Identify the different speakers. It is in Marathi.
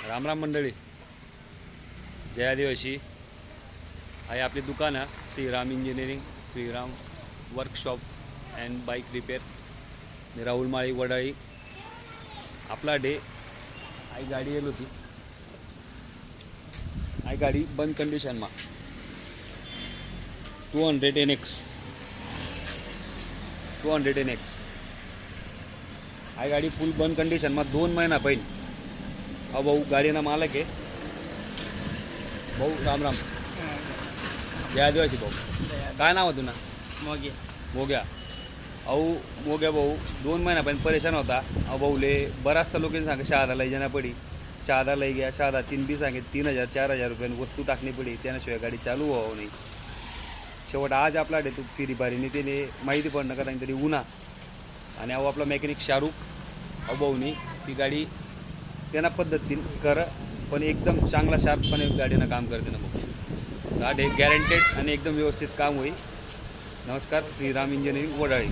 Speaker 1: रामराम मंडळी, जय आदिवासी. आहे आपली दुकान आहे Shriram engineering, Shriram workshop and bike repair, Rahul Mali Wadali. आपला डे आई गाडी येल होती, आई गाडी बंद कंडिशन मा 200 NX आई गाडी फुल बंद कंडिशन मा 2 महिना पहिली. अहो भाऊ गाडीना मालक आहे भाऊ. राम राम. जय आदिवासी भाऊ. काय नाव आहे तुला? मोग्या. अहो मोग्या भाऊ 2 महिन्यापर्यंत परेशान होता. अहो भाऊले बराचसा लोकांनी सांगा शहादा लई जाना पडी, शहादा लई गया. शहादा 3 बी सांगे 3000-4000 रुपयांनी वस्तू टाकणी पडी, त्याशिवाय गाडी चालू व्हावं नाही. शेवट आज आपला डे तू फिरी बारीने त्याने माहिती पडणं कारण तरी उन्हा. आणि अहो आपला मेकॅनिक शाहरुख अहो भाऊनी ती गाडी त्यांना पद्धतीने कर, पण एकदम चांगला शार्पपणे गाडीनं काम करते ना भाऊ. गाडी गॅरंटेड आणि एकदम व्यवस्थित काम होईल. नमस्कार. श्रीराम इंजिनिअरिंग वडाळी.